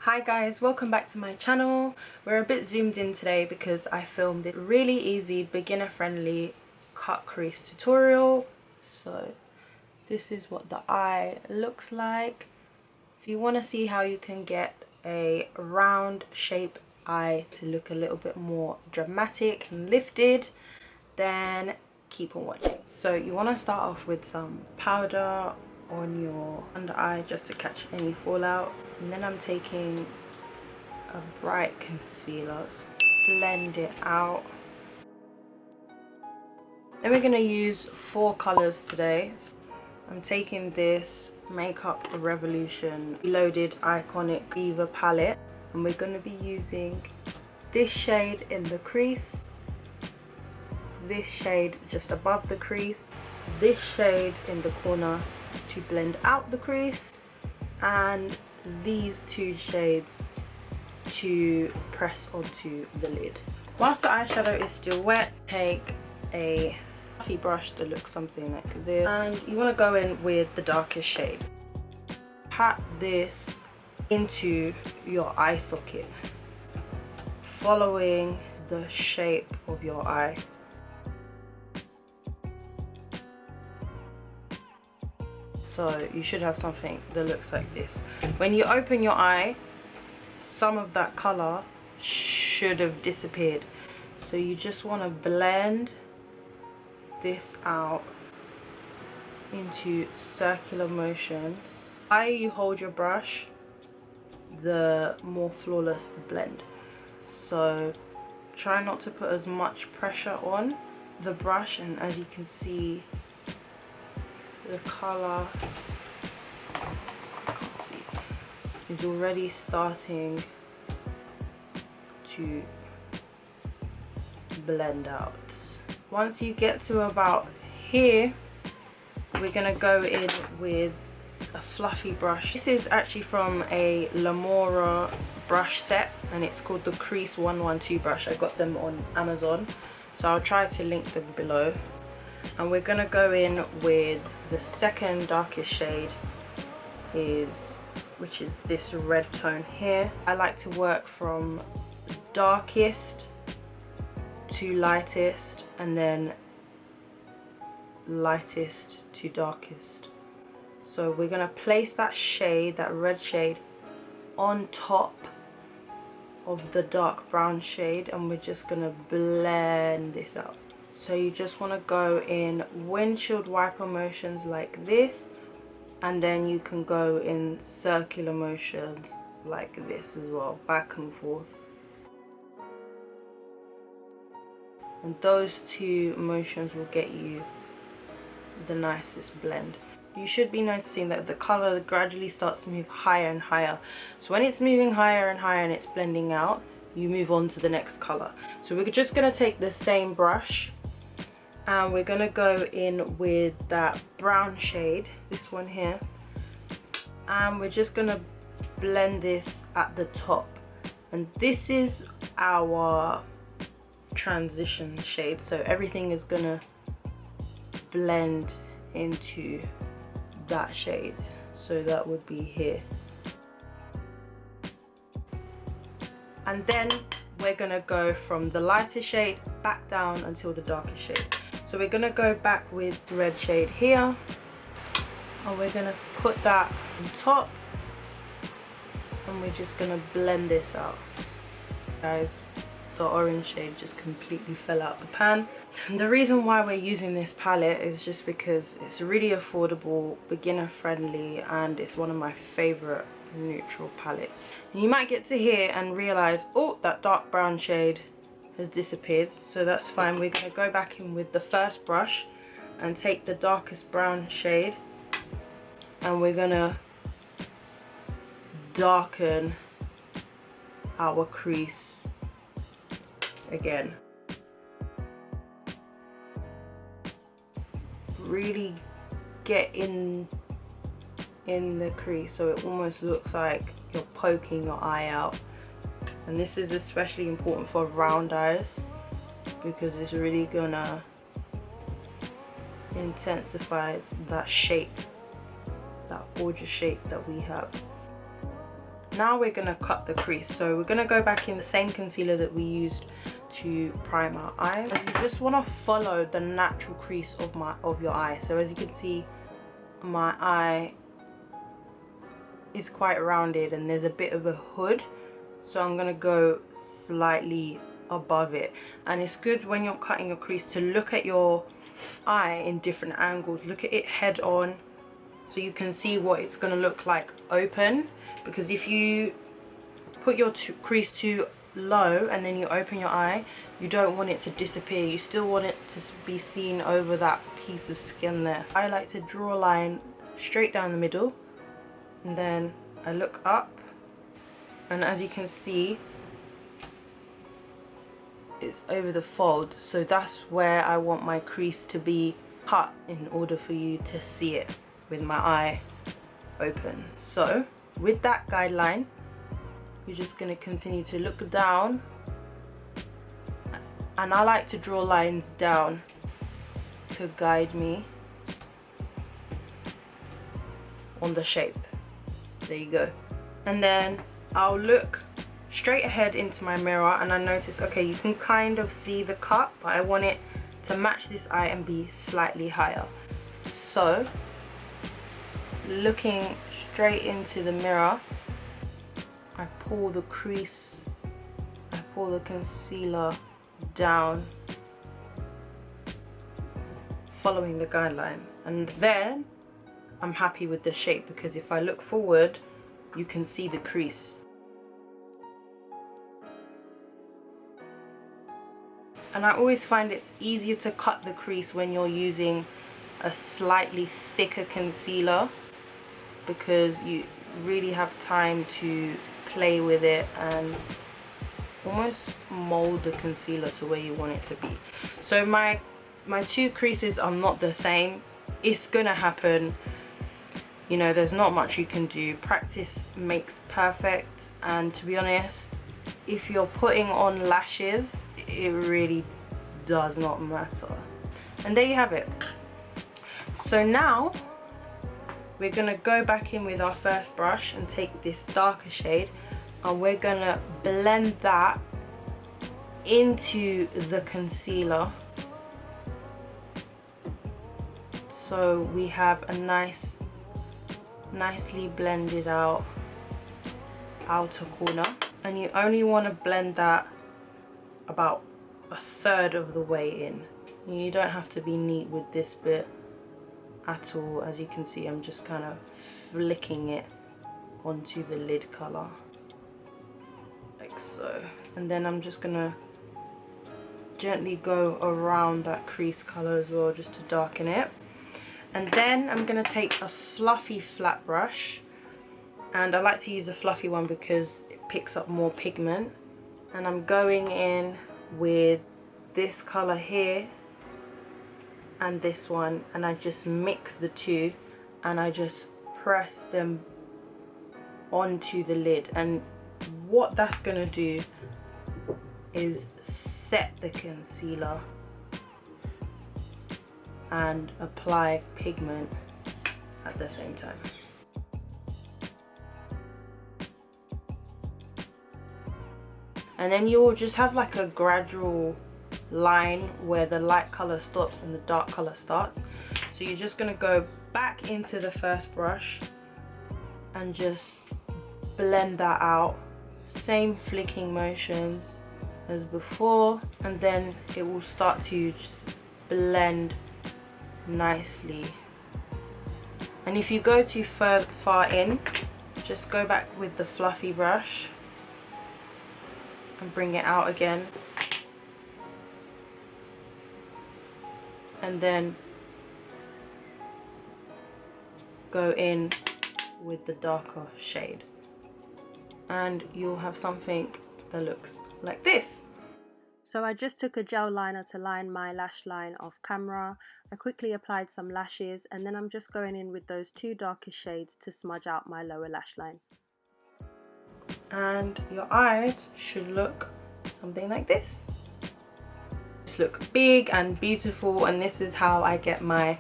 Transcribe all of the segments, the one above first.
Hi guys, welcome back to my channel. We're a bit zoomed in today because I filmed a really easy beginner friendly cut crease tutorial. So this is what the eye looks like. If you want to see how you can get a round shape eye to look a little bit more dramatic and lifted, then keep on watching. So you want to start off with some powder on your under eye just to catch any fallout, and then I'm taking a bright concealer, blend it out. Then we're going to use 4 colors today. I'm taking this Makeup Revolution Reloaded Iconic Diva palette, and we're going to be using this shade in the crease, this shade just above the crease, this shade in the corner to blend out the crease, and these 2 shades to press onto the lid. Whilst the eyeshadow is still wet, take a fluffy brush that looks something like this, and you want to go in with the darkest shade. Pat this into your eye socket, following the shape of your eye. So you should have something that looks like this. When you open your eye, some of that color should have disappeared. So you just want to blend this out into circular motions. The higher you hold your brush, the more flawless the blend. So try not to put as much pressure on the brush, and as you can see, the color, I can't see, is already starting to blend out. Once you get to about here, we're gonna go in with a fluffy brush. This is actually from a LAMORA brush set, and it's called the Crease 112 brush. I got them on Amazon, so I'll try to link them below. And we're gonna go in with the second darkest shade, which is this red tone here. I like to work from darkest to lightest, and then lightest to darkest. So we're gonna place that shade, that red shade, on top of the dark brown shade, and we're just gonna blend this out. So you just want to go in windshield wiper motions like this, and then you can go in circular motions like this as well, back and forth. And those 2 motions will get you the nicest blend. You should be noticing that the color gradually starts to move higher and higher. So when it's moving higher and higher and it's blending out, you move on to the next color. So we're just going to take the same brush, and we're gonna go in with that brown shade, this one here, and we're just gonna blend this at the top. And this is our transition shade, so everything is gonna blend into that shade. So that would be here. And then we're gonna go from the lighter shade back down until the darkest shade. So we're gonna go back with the red shade here, and we're gonna put that on top, and we're just gonna blend this out. Guys, the orange shade just completely fell out the pan. And the reason why we're using this palette is just because it's really affordable, beginner friendly, and it's one of my favorite neutral palettes. And you might get to here and realize, oh, that dark brown shade has disappeared, so that's fine. We're going to go back in with the first brush and take the darkest brown shade, and we're going to darken our crease again. Really get in the crease so it almost looks like you're poking your eye out. And this is especially important for round eyes because it's really gonna intensify that shape, that gorgeous shape that we have. Now we're going to cut the crease. So we're going to go back in the same concealer that we used to prime our eye. And you just want to follow the natural crease of your eye. So as you can see, my eye is quite rounded and there's a bit of a hood, so I'm going to go slightly above it. And it's good when you're cutting your crease to look at your eye in different angles. Look at it head on so you can see what it's going to look like open, because if you put your crease too low and then you open your eye, you don't want it to disappear. You still want it to be seen over that piece of skin there. I like to draw a line straight down the middle, and then I look up, and as you can see, it's over the fold. So that's where I want my crease to be cut in order for you to see it with my eye open. So with that guideline, you're just going to continue to look down, and I like to draw lines down to guide me on the shape. There you go. And then I'll look straight ahead into my mirror, and I notice, okay, you can kind of see the cut, but I want it to match this eye and be slightly higher. So looking straight into the mirror, I pull the crease, I pull the concealer down, following the guideline, and then I'm happy with the shape, because if I look forward, you can see the crease. And I always find it's easier to cut the crease when you're using a slightly thicker concealer, because you really have time to play with it and almost mold the concealer to where you want it to be. So my two creases are not the same. It's gonna happen, you know, there's not much you can do. Practice makes perfect, and to be honest, if you're putting on lashes, it really does not matter. And there you have it. So now we're gonna go back in with our first brush and take this darker shade, and we're gonna blend that into the concealer, so we have a nicely blended out outer corner. And you only want to blend that about a third of the way in. You don't have to be neat with this bit at all. As you can see, I'm just kind of flicking it onto the lid color like so, and then I'm just gonna gently go around that crease color as well, just to darken it. And then I'm gonna take a fluffy flat brush, and I like to use a fluffy one because it picks up more pigment, and I'm going in with this color here and this one, and I just mix the two and I just press them onto the lid. And what that's gonna do is set the concealer and apply pigment at the same time. And then you'll just have like a gradual line where the light color stops and the dark color starts. So you're just gonna go back into the first brush and just blend that out, same flicking motions as before, and then it will start to just blend nicely. And if you go too far in, just go back with the fluffy brush and bring it out again, and then go in with the darker shade, and you'll have something that looks like this. So I just took a gel liner to line my lash line off camera. I quickly applied some lashes, and then I'm just going in with those two darkest shades to smudge out my lower lash line. And your eyes should look something like this. Just look big and beautiful, and this is how I get my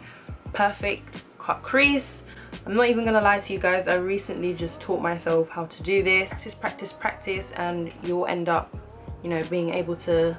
perfect cut crease. I'm not even gonna lie to you guys, I recently just taught myself how to do this. Practice, practice, practice, and you'll end up, you know, being able to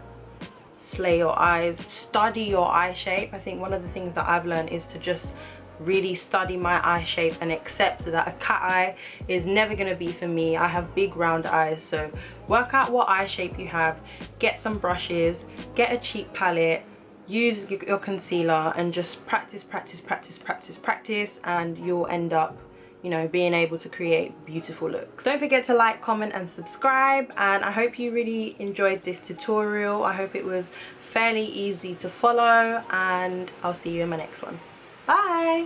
slay your eyes. Study your eye shape. I think one of the things that I've learned is to just really study my eye shape and accept that a cat eye is never going to be for me. I have big round eyes, so work out what eye shape you have, get some brushes, get a cheap palette, use your concealer, and just practice, practice, practice, practice, practice, and you'll end up, you know, being able to create beautiful looks. Don't forget to like, comment and subscribe, and I hope you really enjoyed this tutorial. I hope it was fairly easy to follow, and I'll see you in my next one. Bye!